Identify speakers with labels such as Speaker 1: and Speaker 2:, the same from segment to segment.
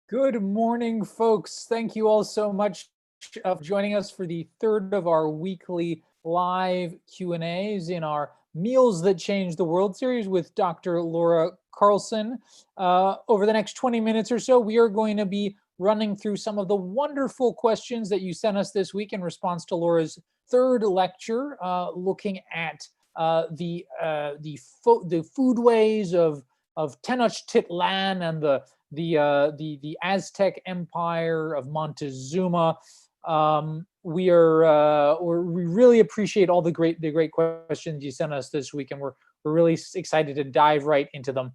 Speaker 1: Good morning, folks. Thank you all so much for joining us for the third of our weekly live Q&As in our Meals That Change the World series with Dr. Laura Carlson. Over the next 20 minutes or so, we are going to be running through some of the wonderful questions that you sent us this week in response to Laura's third lecture, looking at the foodways of Tenochtitlan and the Aztec Empire of Montezuma. We really appreciate all the great questions you sent us this week, and we're really excited to dive right into them.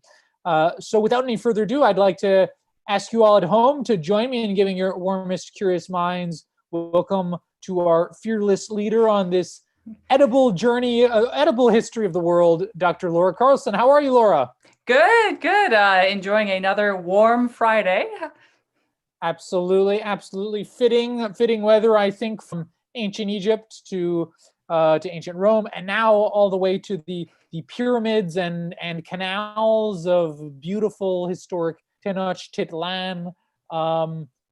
Speaker 1: So without any further ado, I'd like to ask you all at home to join me in giving your warmest curious minds welcome to our fearless leader on this edible journey, edible history of the world, Dr. Laura Carlson. How are you, Laura?
Speaker 2: Good. Enjoying another warm Friday.
Speaker 1: Absolutely fitting weather, I think, from ancient Egypt to ancient Rome, and now all the way to the pyramids and canals of beautiful historic Tenochtitlan.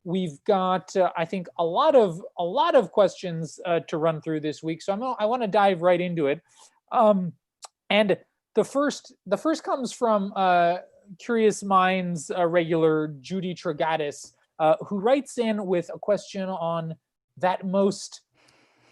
Speaker 1: We've got, I think, a lot of questions to run through this week, so I want to dive right into it. And the first comes from Curious Minds regular Judy Tragatis, who writes in with a question on that most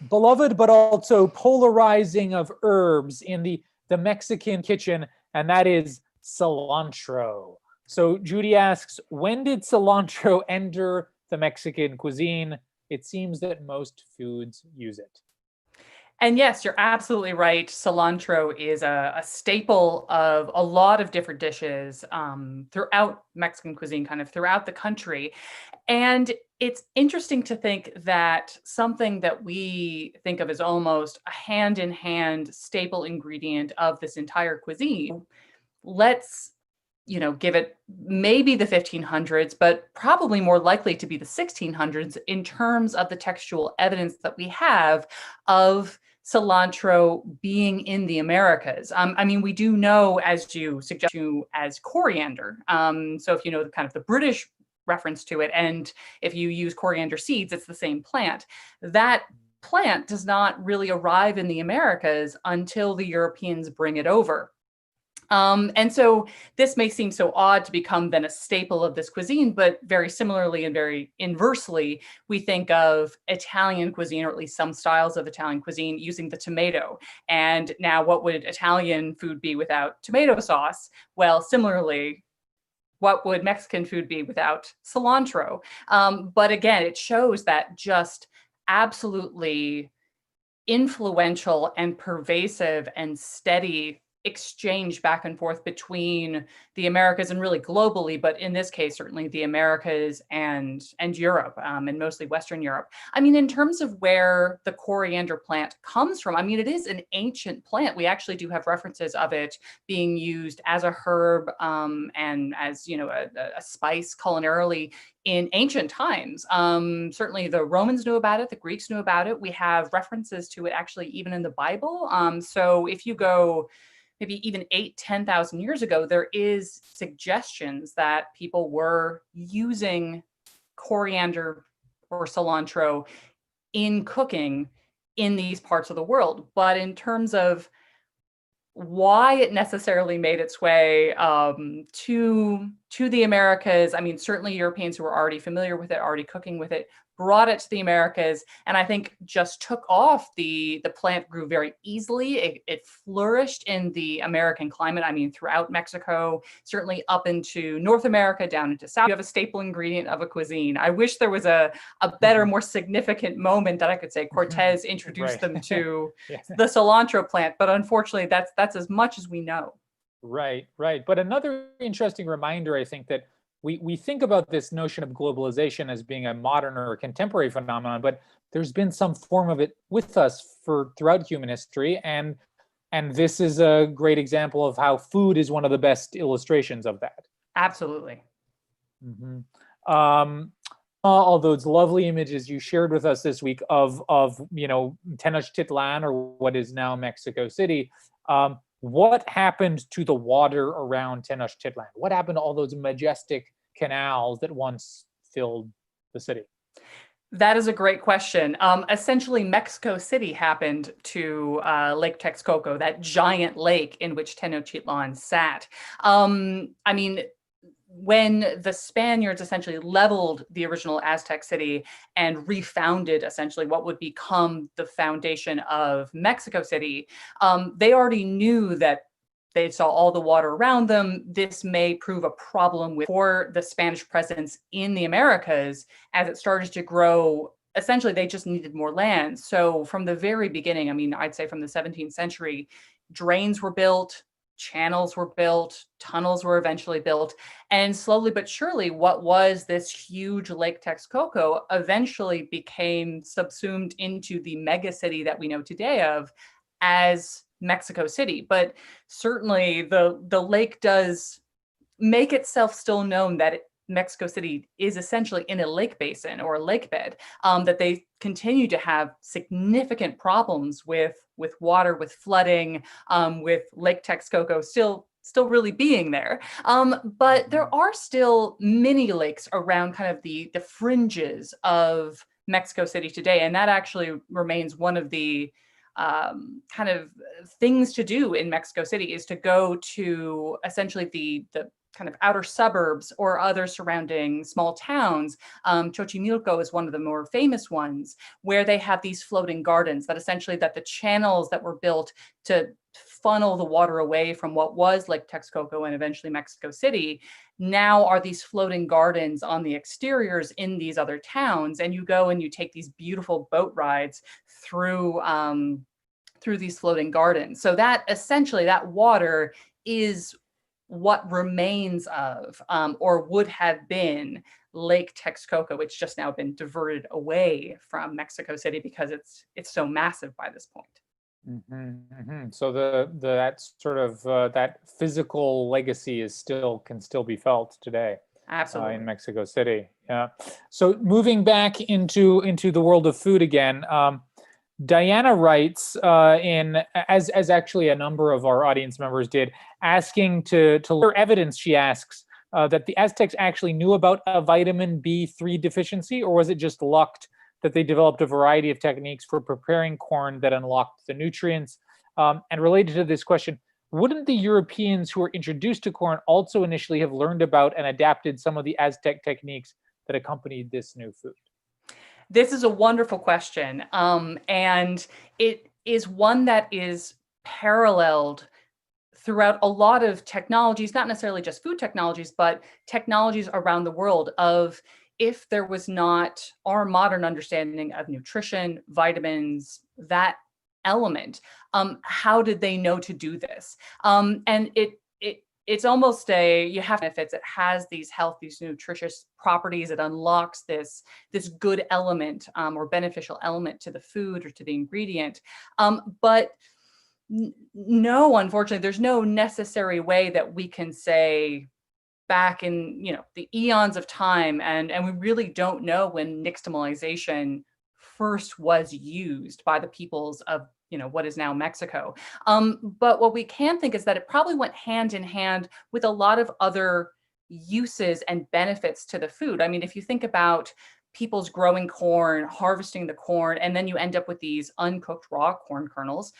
Speaker 1: beloved but also polarizing of herbs in the Mexican kitchen, and that is cilantro. So Judy asks, when did cilantro enter the Mexican cuisine? It seems that most foods use it.
Speaker 2: And yes, you're absolutely right. Cilantro is a staple of a lot of different dishes throughout Mexican cuisine, kind of throughout the country. And it's interesting to think that something that we think of as almost a hand-in-hand staple ingredient of this entire cuisine, let's give it maybe the 1500s, but probably more likely to be the 1600s in terms of the textual evidence that we have of cilantro being in the Americas. We do know, as you suggest, as coriander. So if you know the kind of the British reference to it, and if you use coriander seeds, it's the same plant. That plant does not really arrive in the Americas until the Europeans bring it over. And so this may seem so odd to become then a staple of this cuisine, but very similarly and very inversely, we think of Italian cuisine, or at least some styles of Italian cuisine, using the tomato. And now what would Italian food be without tomato sauce? Well, similarly, what would Mexican food be without cilantro? But again, it shows that just absolutely influential and pervasive and steady exchange back and forth between the Americas and really globally, but in this case, certainly the Americas and Europe, and mostly Western Europe. In terms of where the coriander plant comes from, it is an ancient plant. We actually do have references of it being used as a herb and as a spice culinarily in ancient times. Certainly the Romans knew about it, the Greeks knew about it. We have references to it actually even in the Bible. So if you go maybe even 10,000 years ago, there is suggestions that people were using coriander or cilantro in cooking in these parts of the world. But in terms of why it necessarily made its way to the Americas, certainly Europeans who were already familiar with it, already cooking with it, brought it to the Americas, and I think just took off. The plant grew very easily. It flourished in the American climate, throughout Mexico, certainly up into North America, down into South. You have a staple ingredient of a cuisine. I wish there was a better, more significant moment that I could say Cortez introduced them to the cilantro plant, but unfortunately that's as much as we know.
Speaker 1: Right. But another interesting reminder, I think, that we think about this notion of globalization as being a modern or a contemporary phenomenon, but there's been some form of it with us throughout human history, and this is a great example of how food is one of the best illustrations of that.
Speaker 2: Absolutely.
Speaker 1: Mm-hmm. All those lovely images you shared with us this week of Tenochtitlan, or what is now Mexico City. What happened to the water around Tenochtitlan? What happened to all those majestic canals that once filled the city?
Speaker 2: That is a great question. Essentially, Mexico City happened to Lake Texcoco, that giant lake in which Tenochtitlan sat. I mean, when the Spaniards essentially leveled the original Aztec city and refounded essentially what would become the foundation of Mexico City, they already knew that they saw all the water around them. This may prove a problem for the Spanish presence in the Americas as it started to grow. Essentially, they just needed more land. So from the very beginning, I mean, I'd say from the 17th century, drains were built, channels were built, tunnels were eventually built, and slowly but surely, what was this huge Lake Texcoco eventually became subsumed into the mega city that we know today of as Mexico City. But certainly the lake does make itself still known that Mexico City is essentially in a lake basin or a lake bed, that they continue to have significant problems with water, with flooding, with Lake Texcoco still really being there. But there are still mini lakes around kind of the fringes of Mexico City today. And that actually remains one of the kind of things to do in Mexico City, is to go to essentially the kind of outer suburbs or other surrounding small towns. Xochimilco is one of the more famous ones, where they have these floating gardens that essentially that the channels that were built to funnel the water away from what was Lake Texcoco and eventually Mexico City now are these floating gardens on the exteriors in these other towns. And you go and you take these beautiful boat rides through these floating gardens. So that essentially that water is what remains of or would have been Lake Texcoco. It's just now been diverted away from Mexico City because it's so massive by this point.
Speaker 1: So that sort of that physical legacy can still be felt today.
Speaker 2: Absolutely.
Speaker 1: In Mexico City. Yeah. So moving back into the world of food again, Diana writes as actually a number of our audience members did, asking to learn evidence. She asks that the Aztecs actually knew about a vitamin B3 deficiency, or was it just luck that they developed a variety of techniques for preparing corn that unlocked the nutrients? And related to this question, wouldn't the Europeans who were introduced to corn also initially have learned about and adapted some of the Aztec techniques that accompanied this new food?
Speaker 2: This is a wonderful question. And it is one that is paralleled throughout a lot of technologies, not necessarily just food technologies, but technologies around the world of if there was not our modern understanding of nutrition, vitamins, that element, how did they know to do this? And it's almost you have benefits. It has these health, these nutritious properties. It unlocks this good element or beneficial element to the food or to the ingredient. But no, unfortunately, there's no necessary way that we can say back in the eons of time, and we really don't know when nixtamalization first was used by the peoples of what is now Mexico. But what we can think is that it probably went hand in hand with a lot of other uses and benefits to the food. I mean, if you think about people's growing corn, harvesting the corn, and then you end up with these uncooked raw corn kernels.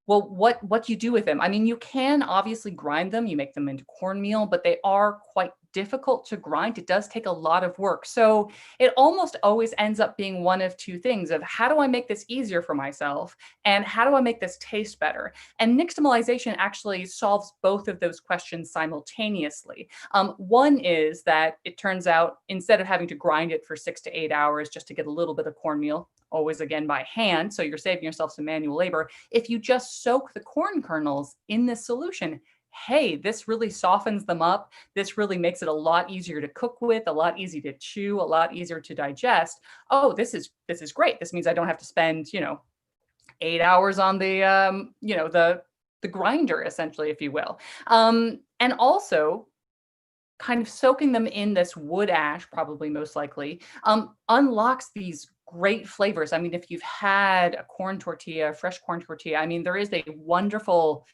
Speaker 2: Well, what do you do with them? I mean, you can obviously grind them, you make them into cornmeal, but they are quite difficult to grind. It does take a lot of work. So it almost always ends up being one of two things of how do I make this easier for myself and how do I make this taste better? And nixtamalization actually solves both of those questions simultaneously. One is that it turns out instead of having to grind it for 6 to 8 hours just to get a little bit of cornmeal, always again by hand, so you're saving yourself some manual labor. If you just soak the corn kernels in this solution, hey, this really softens them up. This really makes it a lot easier to cook with, a lot easier to chew, a lot easier to digest. Oh, this is great. This means I don't have to spend 8 hours on the the grinder, essentially, if you will. And also, kind of soaking them in this wood ash, probably most likely, unlocks these great flavors. I mean, if you've had a corn tortilla, fresh corn tortilla, I mean, there is a wonderful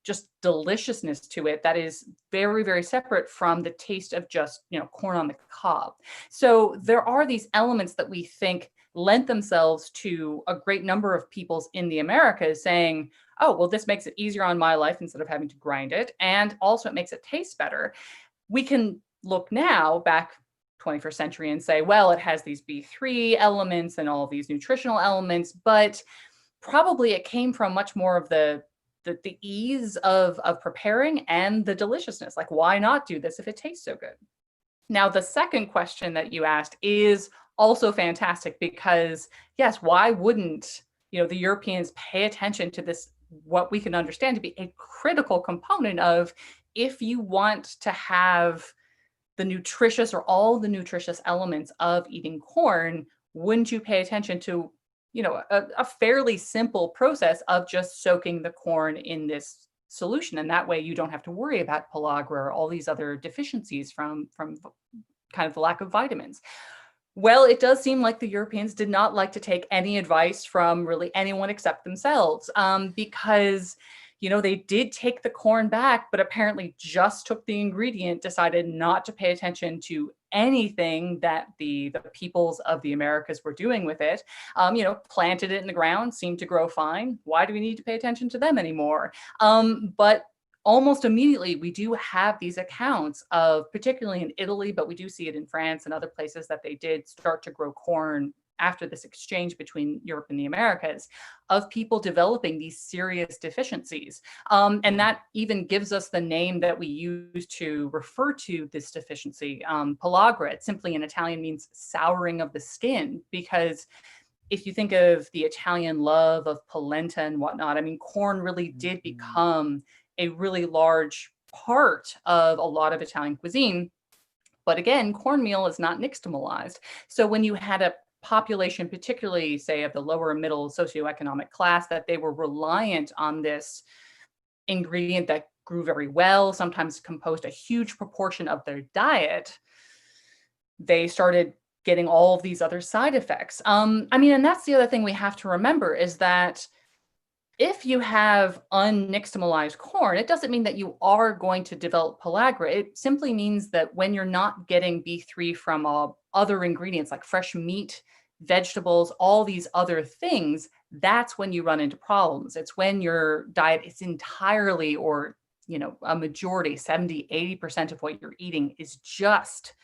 Speaker 2: just deliciousness to it that is very, very separate from the taste of just, corn on the cob. So there are these elements that we think lent themselves to a great number of peoples in the Americas saying, oh, well, this makes it easier on my life instead of having to grind it. And also it makes it taste better. We can look now back 21st century and say, well, it has these B3 elements and all of these nutritional elements, but probably it came from much more of the ease of preparing and the deliciousness. Like, why not do this if it tastes so good? Now, the second question that you asked is also fantastic because, yes, why wouldn't the Europeans pay attention to this, what we can understand to be a critical component of, if you want to have the nutritious or all the nutritious elements of eating corn, wouldn't you pay attention to a fairly simple process of just soaking the corn in this solution? And that way you don't have to worry about pellagra or all these other deficiencies from kind of the lack of vitamins. Well, it does seem like the Europeans did not like to take any advice from really anyone except themselves, because they did take the corn back, but apparently just took the ingredient, decided not to pay attention to anything that the peoples of the Americas were doing with it. Planted it in the ground, seemed to grow fine. Why do we need to pay attention to them anymore? But almost immediately, we do have these accounts of, particularly in Italy, but we do see it in France and other places, that they did start to grow corn after this exchange between Europe and the Americas, of people developing these serious deficiencies. And that even gives us the name that we use to refer to this deficiency, pellagra. It simply in Italian means souring of the skin, because if you think of the Italian love of polenta and whatnot, I mean, corn really did become a really large part of a lot of Italian cuisine. But again, cornmeal is not nixtamalized. So when you had a population, particularly, say, of the lower and middle socioeconomic class, that they were reliant on this ingredient that grew very well, sometimes composed a huge proportion of their diet, they started getting all of these other side effects. And that's the other thing we have to remember, is that if you have unnixtamalized corn, it doesn't mean that you are going to develop pellagra. It simply means that when you're not getting B3 from other ingredients like fresh meat, vegetables, all these other things, that's when you run into problems. It's when your diet is entirely, or a majority, 70, 80% of what you're eating is just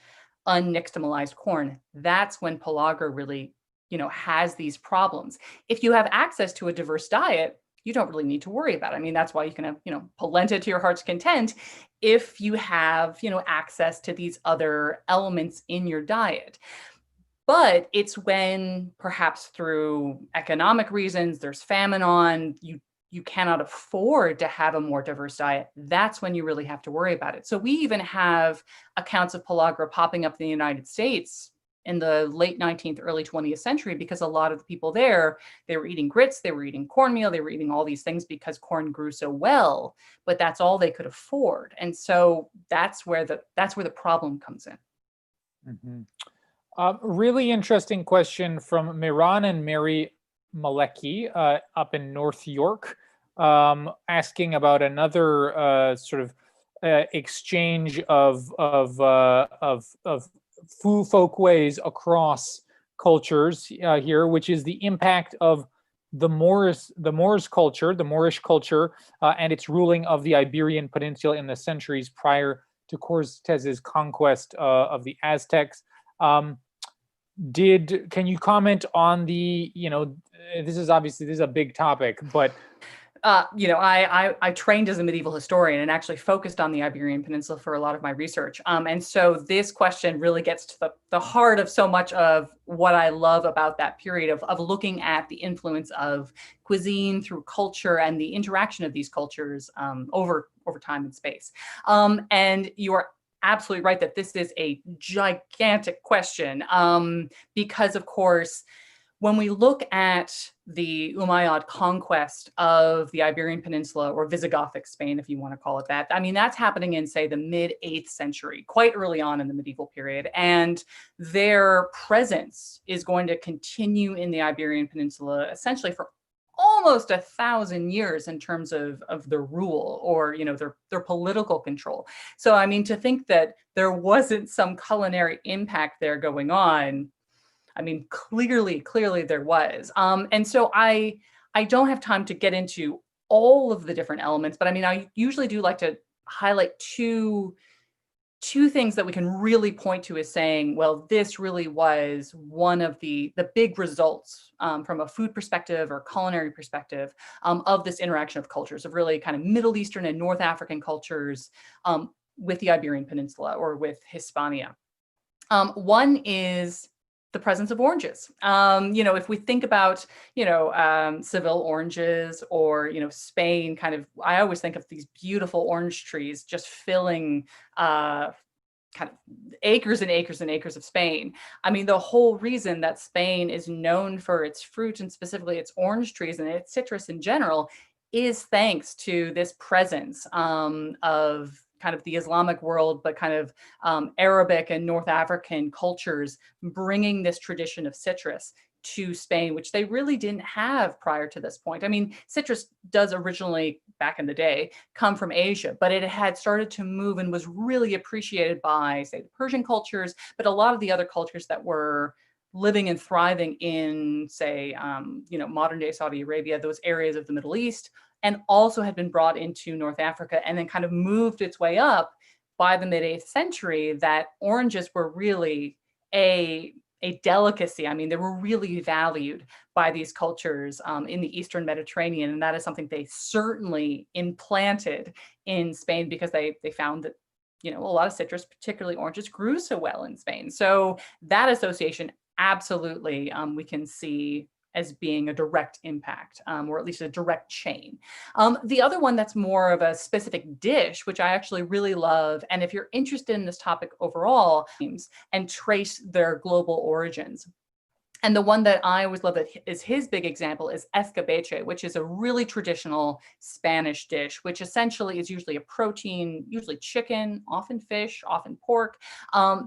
Speaker 2: unnixtamalized corn. That's when pellagra really, has these problems. If you have access to a diverse diet, you don't really need to worry about it. I mean, that's why you can have, polenta to your heart's content if you have, access to these other elements in your diet. But it's when, perhaps through economic reasons, there's famine on, you cannot afford to have a more diverse diet. That's when you really have to worry about it. So we even have accounts of pellagra popping up in the United States in the late 19th, early 20th century, because a lot of the people there, they were eating grits, they were eating cornmeal, they were eating all these things because corn grew so well, but that's all they could afford. And so that's where the problem comes in.
Speaker 1: Mm-hmm. Really interesting question from Miran and Mary Malecki up in North York, asking about another sort of exchange of food folkways across cultures here, which is the impact of the Moorish culture, and its ruling of the Iberian Peninsula in the centuries prior to Cortez's conquest of the Aztecs. Can you comment on the, this is a big topic, but
Speaker 2: I trained as a medieval historian and actually focused on the Iberian Peninsula for a lot of my research. And so this question really gets to the heart of so much of what I love about that period of looking at the influence of cuisine through culture and the interaction of these cultures over time and space. And you are absolutely right that this is a gigantic question because, of course, when we look at the Umayyad conquest of the Iberian Peninsula, or Visigothic Spain, if you want to call it that, I mean, that's happening in, say, the mid-8th century, quite early on in the medieval period. And their presence is going to continue in the Iberian Peninsula essentially for almost 1,000 years in terms of their rule, or their political control. So I mean, to think that there wasn't some culinary impact there going on, I mean, clearly there was. And so I don't have time to get into all of the different elements, but I mean, I usually do like to highlight two things that we can really point to as saying, well, this really was one of the big results, from a food perspective or culinary perspective, of this interaction of cultures, of really kind of Middle Eastern and North African cultures, with the Iberian Peninsula or with Hispania. One is the presence of oranges. If we think about, Seville oranges, or, Spain, kind of, I always think of these beautiful orange trees just filling kind of acres and acres and acres of Spain. I mean, the whole reason that Spain is known for its fruit, and specifically its orange trees and its citrus in general, is thanks to this presence, of kind of the Islamic world, but kind of Arabic and North African cultures bringing this tradition of citrus to Spain, which they really didn't have prior to this point. I mean, citrus does originally, back in the day, come from Asia, but it had started to move and was really appreciated by, say, the Persian cultures, but a lot of the other cultures that were living and thriving in, say, modern day Saudi Arabia, those areas of the Middle East, and also had been brought into North Africa and then kind of moved its way up by the mid-8th century, that oranges were really a delicacy. I mean, they were really valued by these cultures, in the Eastern Mediterranean. And that is something they certainly implanted in Spain, because they found that, a lot of citrus, particularly oranges, grew so well in Spain. So that association, absolutely, we can see as being a direct impact, or at least a direct chain. The other one that's more of a specific dish, which I actually really love, and if you're interested in this topic overall, and trace their global origins. And the one that I always love that is his big example is escabeche, which is a really traditional Spanish dish, which essentially is usually a protein, usually chicken, often fish, often pork,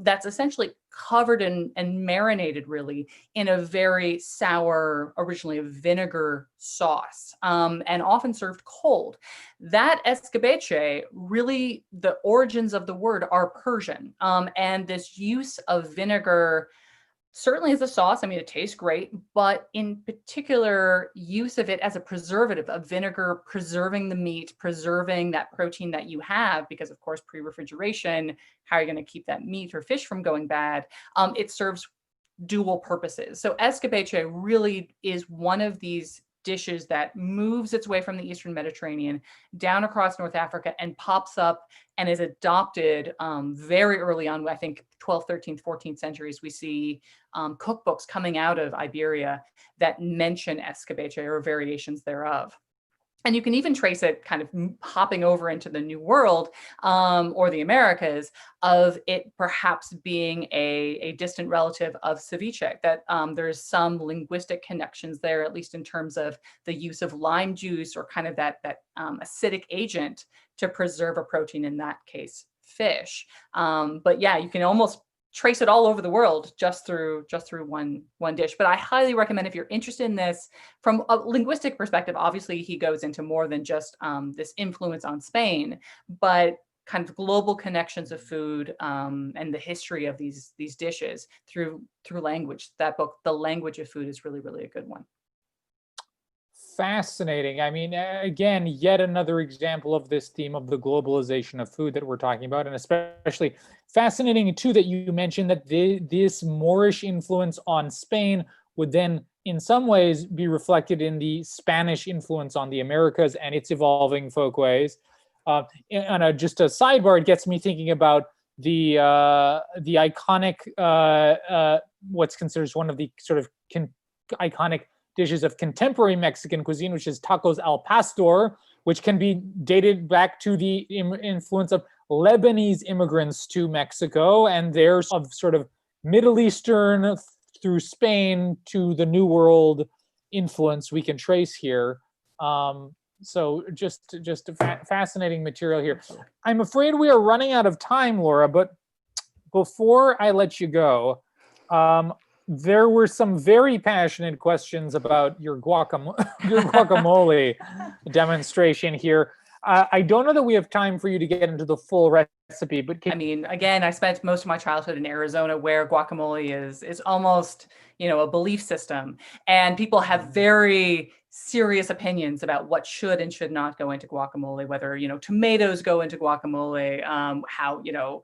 Speaker 2: that's essentially covered and marinated really in a very sour, originally a vinegar sauce, and often served cold. That escabeche, really the origins of the word are Persian, and this use of vinegar, certainly as a sauce, I mean, it tastes great, but in particular, use of it as a preservative, of vinegar preserving the meat, preserving that protein that you have, because of course, pre-refrigeration, how are you going to keep that meat or fish from going bad? It serves dual purposes. So escabeche really is one of these dishes that moves its way from the Eastern Mediterranean down across North Africa and pops up and is adopted, very early on. I think 12th, 13th, 14th centuries, we see cookbooks coming out of Iberia that mention escabeche or variations thereof. And you can even trace it kind of hopping over into the New World, or the Americas, of it perhaps being a distant relative of ceviche, that there's some linguistic connections there, at least in terms of the use of lime juice, or kind of that acidic agent to preserve a protein, in that case, fish. But yeah, you can almost trace it all over the world just through one dish. But I highly recommend, if you're interested in this from a linguistic perspective, obviously he goes into more than just this influence on Spain, but kind of global connections of food, and the history of these dishes through language. That book, The Language of Food, is really, really a good one.
Speaker 1: Fascinating. I mean, again, yet another example of this theme of the globalization of food that we're talking about, and especially fascinating too that you mentioned that this Moorish influence on Spain would then, in some ways, be reflected in the Spanish influence on the Americas and its evolving folkways. And just a sidebar, it gets me thinking about the iconic, what's considered one of the sort of iconic dishes of contemporary Mexican cuisine, which is tacos al pastor, which can be dated back to the influence of Lebanese immigrants to Mexico, and their of sort of Middle Eastern through Spain to the New World influence we can trace here. So just fascinating material here. I'm afraid we are running out of time, Laura, but before I let you go, There were some very passionate questions about your your guacamole demonstration here. I don't know that we have time for you to get into the full recipe, but
Speaker 2: I mean, again, I spent most of my childhood in Arizona where guacamole is almost, a belief system. And people have very serious opinions about what should and should not go into guacamole, whether, tomatoes go into guacamole, how,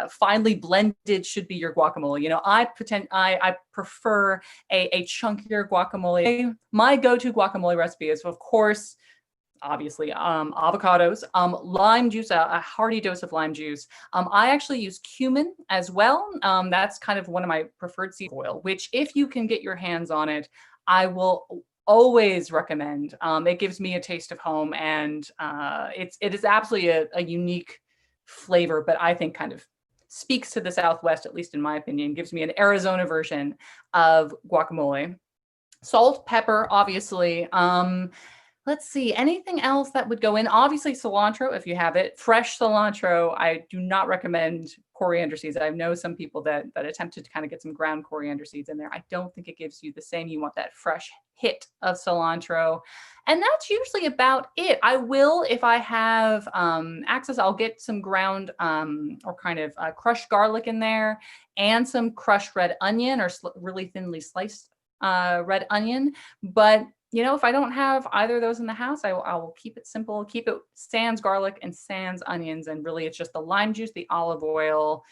Speaker 2: finely blended should be your guacamole. I prefer a chunkier guacamole. My go-to guacamole recipe is, of course, obviously avocados, lime juice, a hearty dose of lime juice. I actually use cumin as well. That's kind of one of my preferred seed oil, which if you can get your hands on it, I will always recommend. It gives me a taste of home, and it is absolutely a unique flavor, but I think kind of speaks to the Southwest, at least in my opinion. Gives me an Arizona version of guacamole. Salt, pepper, obviously. Let's see, anything else that would go in? Obviously, cilantro, if you have it. Fresh cilantro, I do not recommend coriander seeds. I know some people that attempted to kind of get some ground coriander seeds in there. I don't think it gives you the same. You want that fresh hit of cilantro. And that's usually about it. I will, if I have access, I'll get some ground or kind of crushed garlic in there and some crushed red onion or really thinly sliced red onion. But if I don't have either of those in the house, I will keep it simple, keep it sans garlic and sans onions. And really, it's just the lime juice, the olive oil,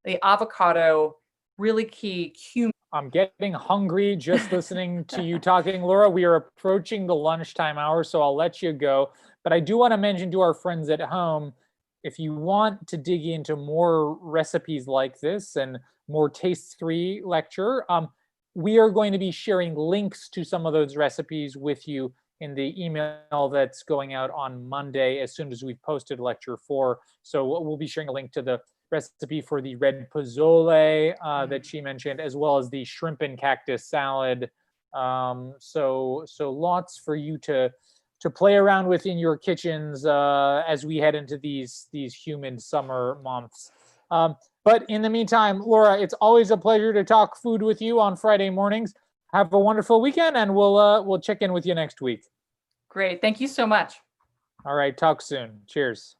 Speaker 2: the avocado, really key, cumin.
Speaker 1: I'm getting hungry just listening to you talking, Laura. We are approaching the lunchtime hour, so I'll let you go. But I do want to mention to our friends at home, if you want to dig into more recipes like this and more taste-free lecture, we are going to be sharing links to some of those recipes with you in the email that's going out on Monday as soon as we've posted lecture 4. So we'll be sharing a link to the recipe for the red pozole that she mentioned, as well as the shrimp and cactus salad. So lots for you to play around with in your kitchens as we head into these humid summer months. But in the meantime, Laura, it's always a pleasure to talk food with you on Friday mornings. Have a wonderful weekend, and we'll check in with you next week.
Speaker 2: Great. Thank you so much.
Speaker 1: All right. Talk soon. Cheers.